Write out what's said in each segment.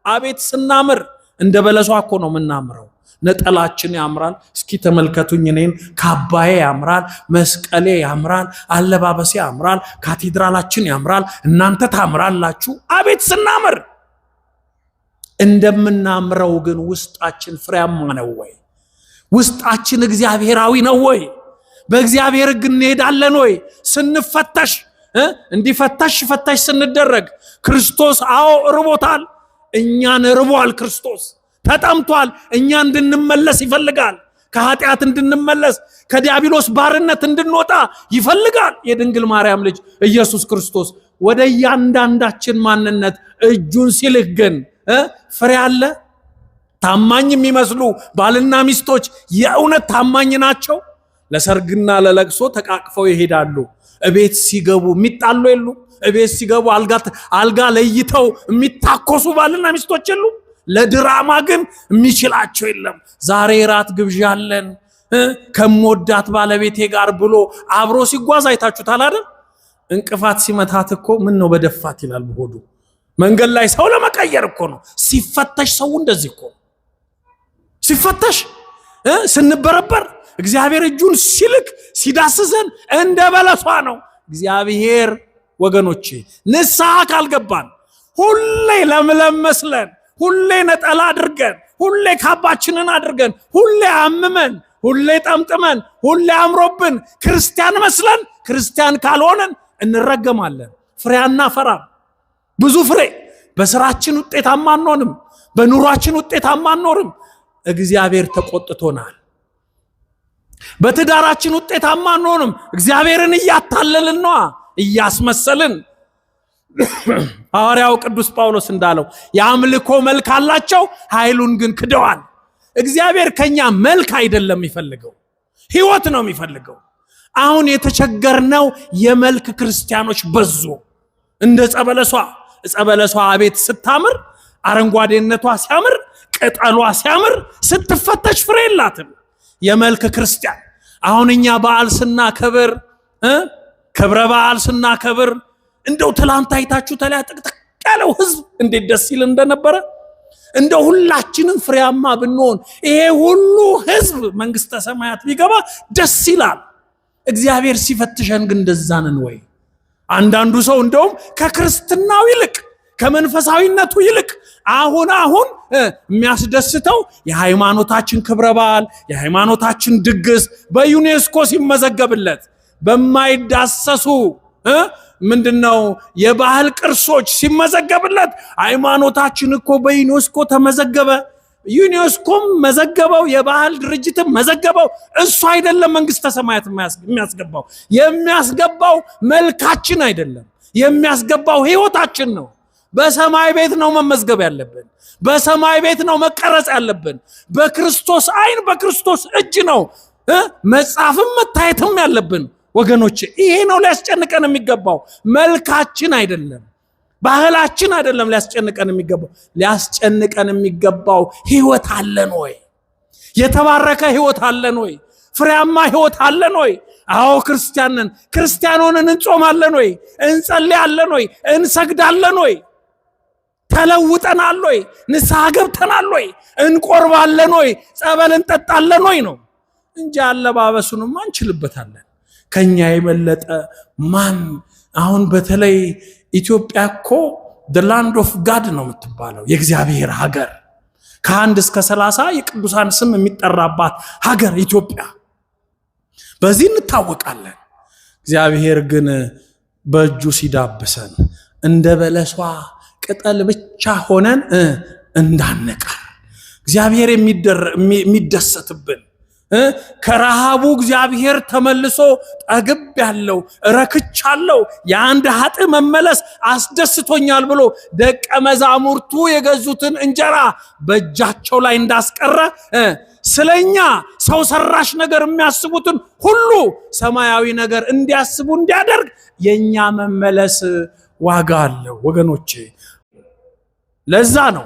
አቤት ስናምር! እንደ በለሷ እኮ ነው የምናምረው። ነጠላችን ያምራል። እስኪ ተመልከቱኝ እኔን። ካባዬ ያምራል፣ መስቀሌ ያምራል፣ አለባበሴ ያምራል፣ ካቴድራላችን ያምራል፣ እናንተ ታምራላችሁ። አቤት ስናምር! እንደምናምረው ግን ውስጣችን ፍሬያማ ነው ወይ? ውስጣችን እግዚአብሔራዊ ነው ወይ? በእግዚአብሔር ሕግ እንሄዳለን ወይ? ስንፈተሽ እንዲፈተሽ ስንደረግ ክርስቶስ ርቦታል፣ እኛን ርቧል። ክርስቶስ ተጠምቷል፣ እኛ እንድንመለስ ይፈልጋል። ከኃጢአት እንድንመለስ፣ ከዲያብሎስ ባርነት እንድንወጣ ይፈልጋል። የድንግል ማርያም ልጅ ኢየሱስ ክርስቶስ ወደ እያንዳንዳችን ማንነት እጁን ሲልክ ግን ፍሬ አለ። ታማኝ የሚመስሉ ባልና ሚስቶች የእውነት ታማኝ ናቸው። ለሰርግና ለለቅሶ ተቃቅፈው ይሄዳሉ። እቤት ሲገቡ የሚጣሉ የሉ። እቤት ሲገቡ አልጋ ለይተው የሚታኮሱ ባልና ሚስቶች የሉ። ለድራማ ግን የሚችላቸው የለም። ዛሬ ራት ግብዣ አለን ከመወዳት ባለቤቴ ጋር ብሎ አብሮ ሲጓዝ አይታችሁታል አይደል? እንቅፋት ሲመታት እኮ ምን ነው በደፋት ይላል በሆዱ። መንገድ ላይ ሰው ለመቀየር እኮ ነው። ሲፈተሽ ሰው እንደዚህ እኮ ሲፈተሽ ስንበረበር እግዚአብሔር እጁን ሲልክ ሲዳስሰን እንደ በለሷ ነው። እግዚአብሔር ወገኖቼ ንስሐ ካልገባን ሁሌ ለምለም መስለን፣ ሁሌ ነጠላ አድርገን፣ ሁሌ ካባችንን አድርገን፣ ሁሌ አምመን፣ ሁሌ ጠምጥመን፣ ሁሌ አምሮብን ክርስቲያን መስለን ክርስቲያን ካልሆነን እንረገማለን። ፍሬ አናፈራም። ብዙ ፍሬ በስራችን ውጤታማ አንሆንም። በኑሯችን ውጤታማ አንኖርም። እግዚአብሔር ተቆጥቶናል። በትዳራችን ውጤታማ አንሆንም። እግዚአብሔርን እያታለልን ነው፣ እያስመሰልን። ሐዋርያው ቅዱስ ጳውሎስ እንዳለው የአምልኮ መልክ አላቸው፣ ኃይሉን ግን ክደዋል። እግዚአብሔር ከኛ መልክ አይደለም የሚፈልገው፣ ሕይወት ነው የሚፈልገው። አሁን የተቸገርነው የመልክ ክርስቲያኖች በዙ። እንደ ጸበለሷ አቤት ስታምር፣ አረንጓዴነቷ ሲያምር፣ ቅጠሏ ሲያምር፣ ስትፈተሽ ፍሬ የላትም። የመልክ ክርስቲያን አሁን እኛ በዓል ስናከብር ክብረ በዓል ስናከብር እንደው ትላንት አይታችሁ ተላ ጥቅጥቅ ያለው ህዝብ እንዴት ደስ ይል እንደነበረ። እንደው ሁላችንም ፍሬያማ ብንሆን ይሄ ሁሉ ህዝብ መንግስተ ሰማያት ቢገባ ደስ ይላል። እግዚአብሔር ሲፈትሸን ግን እንደዛ ነን ወይ? አንዳንዱ ሰው እንደውም ከክርስትናው ይልቅ ከመንፈሳዊነቱ ይልቅ አሁን የሚያስደስተው የሃይማኖታችን ክብረ በዓል፣ የሃይማኖታችን ድግስ በዩኔስኮ ሲመዘገብለት፣ በማይዳሰሱ ምንድነው የባህል ቅርሶች ሲመዘገብለት፣ ሃይማኖታችን እኮ በዩኔስኮ ተመዘገበ። ዩኔስኮም መዘገበው፣ የባህል ድርጅትም መዘገበው። እሱ አይደለም መንግስተ ሰማያት የሚያስገባው። የሚያስገባው መልካችን አይደለም፣ የሚያስገባው ህይወታችን ነው። በሰማይ ቤት ነው መመዝገብ ያለብን። በሰማይ ቤት ነው መቀረጽ ያለብን። በክርስቶስ አይን በክርስቶስ እጅ ነው መጻፍም መታየትም ያለብን። ወገኖች ይሄ ነው ሊያስጨንቀን የሚገባው፣ መልካችን አይደለም፣ ባህላችን አይደለም ሊያስጨንቀን የሚገባው። ሊያስጨንቀን የሚገባው ህይወት አለን ወይ? የተባረከ ህይወት አለን ወይ? ፍሬያማ ህይወት አለን ወይ? አዎ ክርስቲያን ነን። ክርስቲያን ሆነን እንጾማለን ወይ? እንጸልያለን ወይ? እንሰግዳለን ወይ? ተለውጠናል ወይ? ንስሐ ገብተናል ወይ? እንቆርባለን ወይ? ጸበል እንጠጣለን ወይ ነው እንጂ አለባበሱንም አንችልበታለን። ከኛ የበለጠ ማን? አሁን በተለይ ኢትዮጵያ እኮ the land of God ነው የምትባለው፣ የእግዚአብሔር ሀገር። ከ1 እስከ 30 የቅዱሳን ስም የሚጠራባት ሀገር ኢትዮጵያ። በዚህ እንታወቃለን። እግዚአብሔር ግን በእጁ ሲዳብሰን እንደ በለሷ ቅጠል ብቻ ሆነን እንዳንቀር እግዚአብሔር የሚደሰትብን ከረሃቡ እግዚአብሔር ተመልሶ ጠግብ ያለው ረክቻለሁ የአንድ ሀጥ መመለስ አስደስቶኛል ብሎ ደቀ መዛሙርቱ የገዙትን እንጀራ በእጃቸው ላይ እንዳስቀረ ስለኛ ሰው ሰራሽ ነገር የሚያስቡትን ሁሉ ሰማያዊ ነገር እንዲያስቡ እንዲያደርግ የኛ መመለስ ዋጋ አለው ወገኖቼ። ለዛ ነው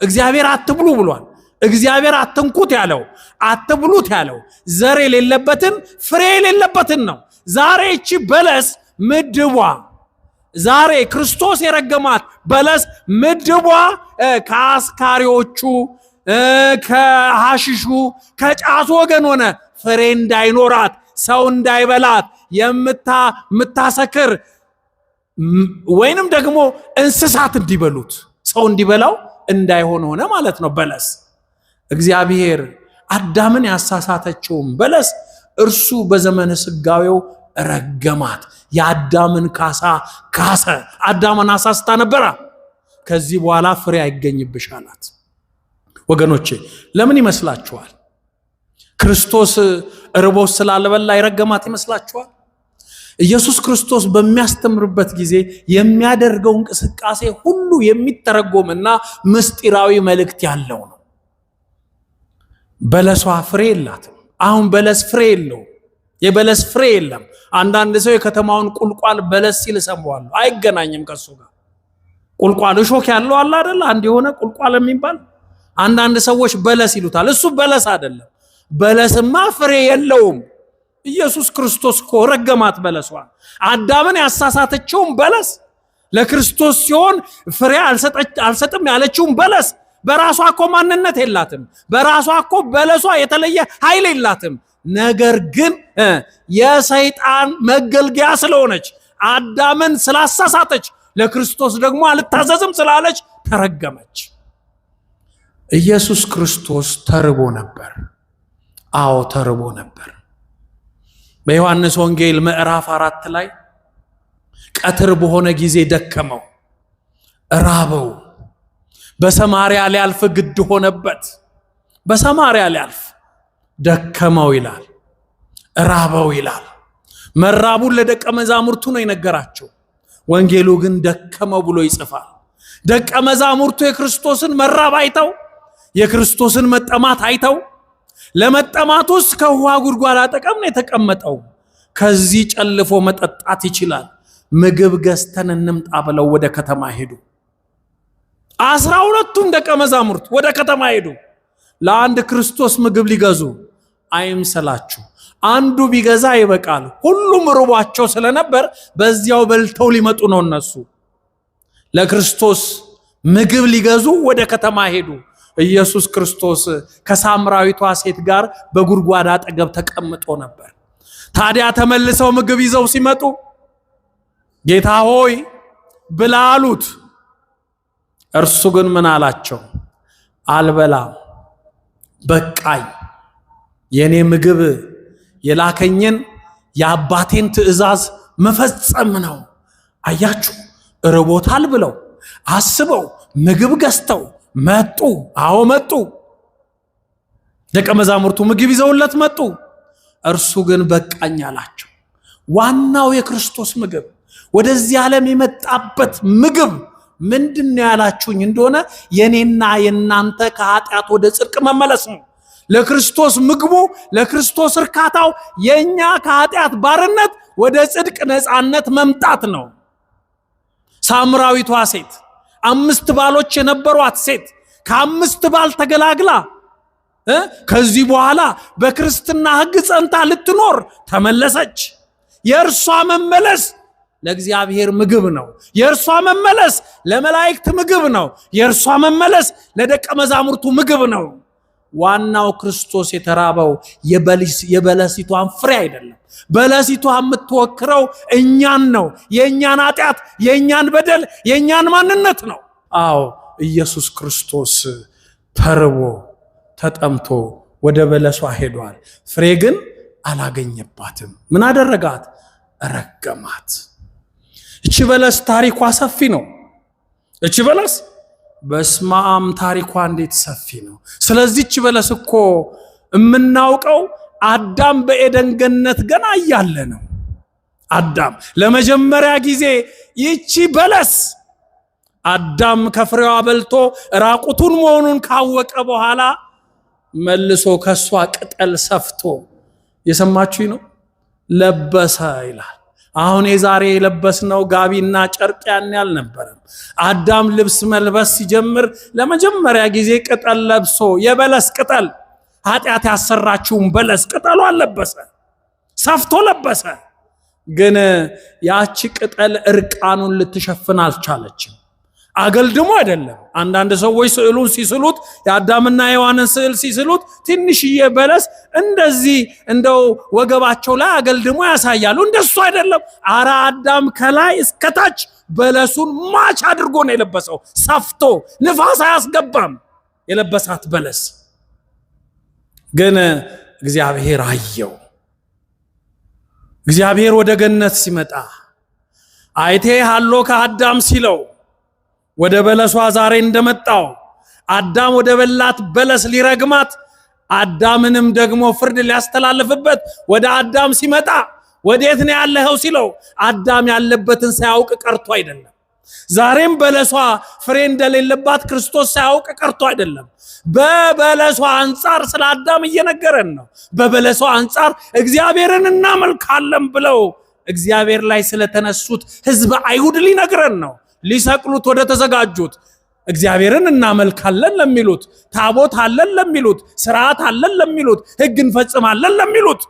እግዚአብሔር አትብሉ ብሏል። እግዚአብሔር አትንኩት ያለው፣ አትብሉት ያለው ዘር የሌለበትን ፍሬ የሌለበትን ነው። ዛሬ እቺ በለስ ምድቧ፣ ዛሬ ክርስቶስ የረገማት በለስ ምድቧ ከአስካሪዎቹ ከሐሽሹ ከጫት ወገን ሆነ። ፍሬ እንዳይኖራት ሰው እንዳይበላት የምታሰክር ወይንም ደግሞ እንስሳት እንዲበሉት ሰው እንዲበላው እንዳይሆን ሆነ ማለት ነው በለስ። እግዚአብሔር አዳምን ያሳሳተችውን በለስ እርሱ በዘመነ ስጋዌው ረገማት። የአዳምን ካሳ ካሰ። አዳምን አሳስታ ነበራ። ከዚህ በኋላ ፍሬ አይገኝብሽ አላት። ወገኖቼ ለምን ይመስላችኋል? ክርስቶስ ርቦስ ስላልበላ ይረገማት ይመስላችኋል? ኢየሱስ ክርስቶስ በሚያስተምርበት ጊዜ የሚያደርገው እንቅስቃሴ ሁሉ የሚተረጎምና ምስጢራዊ መልእክት ያለው ነው። በለሷ ፍሬ የላትም። አሁን በለስ ፍሬ የለው። የበለስ ፍሬ የለም። አንዳንድ ሰው የከተማውን ቁልቋል በለስ ሲል ሰማዋለሁ። አይገናኝም ከሱ ጋር። ቁልቋል እሾክ ያለው አለ አይደል? አንድ የሆነ ቁልቋል የሚባል አንዳንድ ሰዎች በለስ ይሉታል። እሱ በለስ አይደለም። በለስማ ፍሬ የለውም። ኢየሱስ ክርስቶስ እኮ ረገማት በለሷን። አዳምን ያሳሳተችውን በለስ ለክርስቶስ ሲሆን ፍሬ አልሰጥም ያለችውን በለስ በራሷ እኮ ማንነት የላትም። በራሷ እኮ በለሷ የተለየ ኃይል የላትም። ነገር ግን የሰይጣን መገልገያ ስለሆነች አዳምን ስላሳሳተች ለክርስቶስ ደግሞ አልታዘዝም ስላለች ተረገመች። ኢየሱስ ክርስቶስ ተርቦ ነበር። አዎ ተርቦ ነበር። በዮሐንስ ወንጌል ምዕራፍ 4 ላይ ቀትር በሆነ ጊዜ ደከመው፣ ራበው። በሰማርያ ሊያልፍ ግድ ሆነበት። በሰማርያ ሊያልፍ ደከመው ይላል፣ ራበው ይላል። መራቡን ለደቀ መዛሙርቱ ነው የነገራቸው። ወንጌሉ ግን ደከመው ብሎ ይጽፋል። ደቀ መዛሙርቱ የክርስቶስን መራብ አይተው የክርስቶስን መጠማት አይተው ለመጠማቱስ ከውሃ ጉድጓድ አጠገብ ነው የተቀመጠው። ከዚህ ጨልፎ መጠጣት ይችላል፣ ምግብ ገዝተን እንምጣ ብለው ወደ ከተማ ሄዱ። 12ቱም ደቀ መዛሙርት ወደ ከተማ ሄዱ። ለአንድ ክርስቶስ ምግብ ሊገዙ አይምሰላችሁ። አንዱ ቢገዛ ይበቃል። ሁሉም ርቧቸው ስለነበር በዚያው በልተው ሊመጡ ነው። እነሱ ለክርስቶስ ምግብ ሊገዙ ወደ ከተማ ሄዱ። ኢየሱስ ክርስቶስ ከሳምራዊቷ ሴት ጋር በጉድጓድ አጠገብ ተቀምጦ ነበር። ታዲያ ተመልሰው ምግብ ይዘው ሲመጡ ጌታ ሆይ ብላ አሉት። እርሱ ግን ምን አላቸው? አልበላም፣ በቃኝ። የኔ ምግብ የላከኝን የአባቴን ትእዛዝ መፈጸም ነው። አያችሁ፣ ርቦታል ብለው አስበው ምግብ ገዝተው መጡ። አዎ መጡ። ደቀ መዛሙርቱ ምግብ ይዘውለት መጡ። እርሱ ግን በቃኝ አላቸው። ዋናው የክርስቶስ ምግብ ወደዚህ ዓለም የመጣበት ምግብ ምንድነው ያላችሁኝ እንደሆነ የኔና የናንተ ከኃጢአት ወደ ጽድቅ መመለስ ነው። ለክርስቶስ ምግቡ፣ ለክርስቶስ እርካታው የኛ ከኃጢአት ባርነት ወደ ጽድቅ ነፃነት መምጣት ነው። ሳምራዊቷ ሴት 5 ባሎች የነበሯት ሴት ከ5 ባል ተገላግላ ከዚህ በኋላ በክርስትና ሕግ ጸንታ ልትኖር ተመለሰች። የእርሷ መመለስ ለእግዚአብሔር ምግብ ነው። የእርሷ መመለስ ለመላእክት ምግብ ነው። የእርሷ መመለስ ለደቀ መዛሙርቱ ምግብ ነው። ዋናው ክርስቶስ የተራበው የበለሲቷን ፍሬ አይደለም። በለሲቷ የምትወክረው እኛን ነው። የእኛን ኃጢአት፣ የእኛን በደል፣ የእኛን ማንነት ነው። አዎ ኢየሱስ ክርስቶስ ተርቦ ተጠምቶ ወደ በለሷ ሄዷል። ፍሬ ግን አላገኘባትም። ምን አደረጋት? ረገማት። እቺ በለስ ታሪኳ ሰፊ ነው። እቺ በለስ በስማም ታሪኳ እንዴት ሰፊ ነው። ስለዚህ እቺ በለስ እኮ የምናውቀው አዳም በኤደን ገነት ገና እያለ ነው። አዳም ለመጀመሪያ ጊዜ ይቺ በለስ አዳም ከፍሬዋ በልቶ ራቁቱን መሆኑን ካወቀ በኋላ መልሶ ከሷ ቅጠል ሰፍቶ የሰማችሁኝ ነው ለበሰ ይላል። አሁን የዛሬ የለበስነው ጋቢና ጨርቅ ያን ያልነበረም። አዳም ልብስ መልበስ ሲጀምር ለመጀመሪያ ጊዜ ቅጠል ለብሶ የበለስ ቅጠል ኃጢአት ያሰራችውን በለስ ቅጠሏን ለበሰ፣ ሰፍቶ ለበሰ። ግን ያቺ ቅጠል እርቃኑን ልትሸፍን አልቻለችም። አገልድሞ አይደለም። አንዳንድ ሰዎች ስዕሉን ሲስሉት የአዳምና ሔዋንን ስዕል ሲስሉት ትንሽዬ በለስ እንደዚህ እንደው ወገባቸው ላይ አገልድሞ ያሳያሉ። እንደሱ አይደለም። አራ አዳም ከላይ እስከታች በለሱን ማች አድርጎ ነው የለበሰው። ሰፍቶ ንፋስ አያስገባም የለበሳት በለስ። ግን እግዚአብሔር አየው። እግዚአብሔር ወደ ገነት ሲመጣ አይቴ ሃሎ ከአዳም ሲለው ወደ በለሷ ዛሬ እንደመጣው አዳም ወደ በላት በለስ ሊረግማት አዳምንም ደግሞ ፍርድ ሊያስተላልፍበት ወደ አዳም ሲመጣ ወዴት ነው ያለኸው ሲለው አዳም ያለበትን ሳያውቅ ቀርቶ አይደለም። ዛሬም በለሷ ፍሬ እንደሌለባት ክርስቶስ ሳያውቅ ቀርቶ አይደለም። በበለሷ አንጻር ስለ አዳም እየነገረን ነው። በበለሷ አንጻር እግዚአብሔርን እናመልካለን ብለው እግዚአብሔር ላይ ስለተነሱት ሕዝብ አይሁድ ሊነግረን ነው። ሊሰቅሉት ወደ ተዘጋጁት እግዚአብሔርን እናመልካለን ለሚሉት፣ ታቦት አለን ለሚሉት፣ ሥርዓት አለን ለሚሉት፣ ሕግ እንፈጽማለን ለሚሉት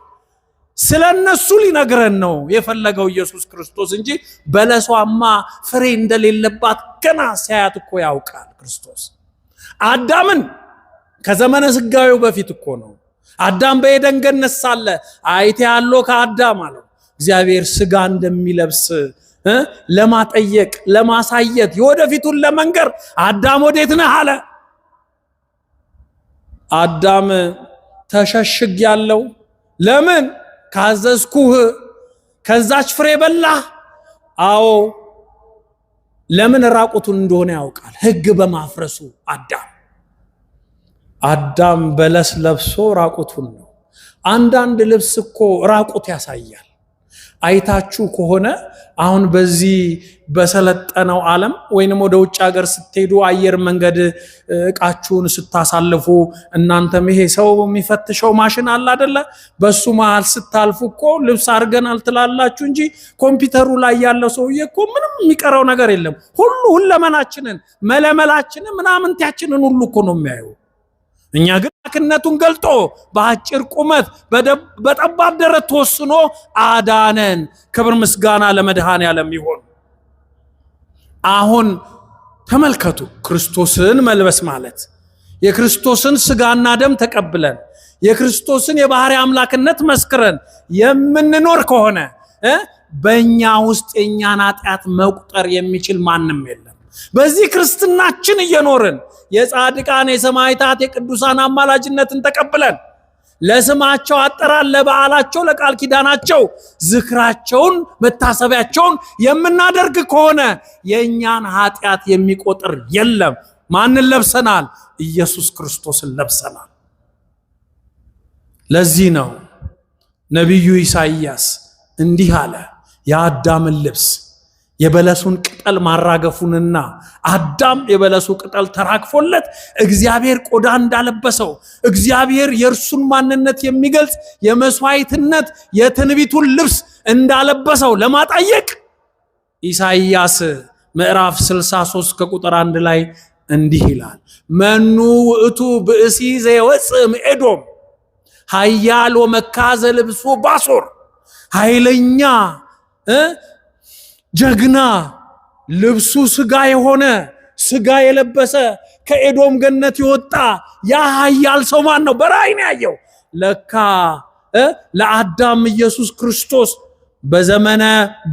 ስለነሱ ሊነግረን ነው የፈለገው ኢየሱስ ክርስቶስ እንጂ በለሷማ ፍሬ እንደሌለባት ገና ሲያያት እኮ ያውቃል ክርስቶስ። አዳምን ከዘመነ ስጋዌው በፊት እኮ ነው። አዳም በኤደን ገነት ሳለ አይቴ ያለው ከአዳም አለው እግዚአብሔር ስጋ እንደሚለብስ ለማጠየቅ ለማሳየት የወደፊቱን ለመንገር አዳም ወዴት ነህ አለ። አዳም ተሸሽግ ያለው ለምን ካዘዝኩህ ከዛች ፍሬ በላህ? አዎ ለምን ራቁቱን እንደሆነ ያውቃል። ሕግ በማፍረሱ አዳም በለስ ለብሶ ራቁቱን ነው። አንዳንድ ልብስ እኮ ራቁት ያሳያል። አይታችሁ ከሆነ አሁን በዚህ በሰለጠነው ዓለም ወይንም ወደ ውጭ ሀገር ስትሄዱ አየር መንገድ እቃችሁን ስታሳልፉ እናንተም ይሄ ሰው የሚፈትሸው ማሽን አለ አይደለ? በሱ መሃል ስታልፉ እኮ ልብስ አድርገናል ትላላችሁ እንጂ ኮምፒውተሩ ላይ ያለው ሰውዬ እኮ ምንም የሚቀረው ነገር የለም። ሁለመናችንን መለመላችንን ምናምንቲያችንን ሁሉ እኮ ነው የሚያየው። እኛ ግን አምላክነቱን ገልጦ በአጭር ቁመት በጠባብ ደረት ተወስኖ አዳነን። ክብር ምስጋና ለመድኃኔዓለም ይሁን። አሁን ተመልከቱ፣ ክርስቶስን መልበስ ማለት የክርስቶስን ስጋና ደም ተቀብለን የክርስቶስን የባህሪ አምላክነት መስክረን የምንኖር ከሆነ በእኛ ውስጥ የእኛን ኃጢአት መቁጠር የሚችል ማንም የለም። በዚህ ክርስትናችን እየኖርን የጻድቃን የሰማዕታት የቅዱሳን አማላጅነትን ተቀብለን ለስማቸው አጠራር ለበዓላቸው ለቃል ኪዳናቸው ዝክራቸውን መታሰቢያቸውን የምናደርግ ከሆነ የእኛን ኃጢአት የሚቆጥር የለም። ማንን ለብሰናል? ኢየሱስ ክርስቶስን ለብሰናል። ለዚህ ነው ነቢዩ ኢሳይያስ እንዲህ አለ፣ የአዳምን ልብስ የበለሱን ቅጠል ማራገፉንና አዳም የበለሱ ቅጠል ተራግፎለት እግዚአብሔር ቆዳ እንዳለበሰው እግዚአብሔር የእርሱን ማንነት የሚገልጽ የመስዋዕትነት የትንቢቱን ልብስ እንዳለበሰው ለማጠየቅ ኢሳይያስ ምዕራፍ 63 ከቁጥር 1 ላይ እንዲህ ይላል፣ መኑ ውእቱ ብእሲ ዘይወፅእ እምኤዶም ኃያል ወመካዘ ልብሱ ባሶር። ኃይለኛ ጀግና ልብሱ ስጋ የሆነ ስጋ የለበሰ ከኤዶም ገነት የወጣ ያ ኃያል ሰው ማን ነው? በራእይ ነው ያየው። ለካ ለአዳም ኢየሱስ ክርስቶስ በዘመነ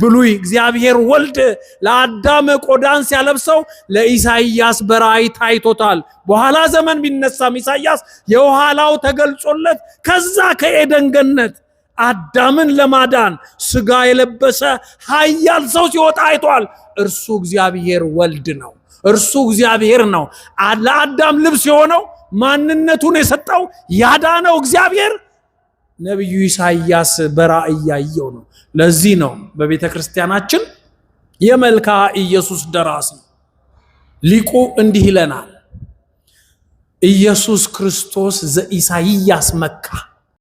ብሉይ እግዚአብሔር ወልድ ለአዳም ቆዳን ሲያለብሰው ለኢሳይያስ በራእይ ታይቶታል። በኋላ ዘመን ቢነሳም ኢሳይያስ የኋላው ተገልጾለት ከዛ ከኤደን ገነት አዳምን ለማዳን ስጋ የለበሰ ኃያል ሰው ሲወጣ አይቷል። እርሱ እግዚአብሔር ወልድ ነው። እርሱ እግዚአብሔር ነው። ለአዳም ልብስ የሆነው ማንነቱን የሰጠው ያዳነው እግዚአብሔር ነቢዩ ኢሳይያስ በራእይ ያየው ነው። ለዚህ ነው በቤተ ክርስቲያናችን የመልክዓ ኢየሱስ ደራሲ ሊቁ እንዲህ ይለናል፣ ኢየሱስ ክርስቶስ ዘኢሳይያስ መካ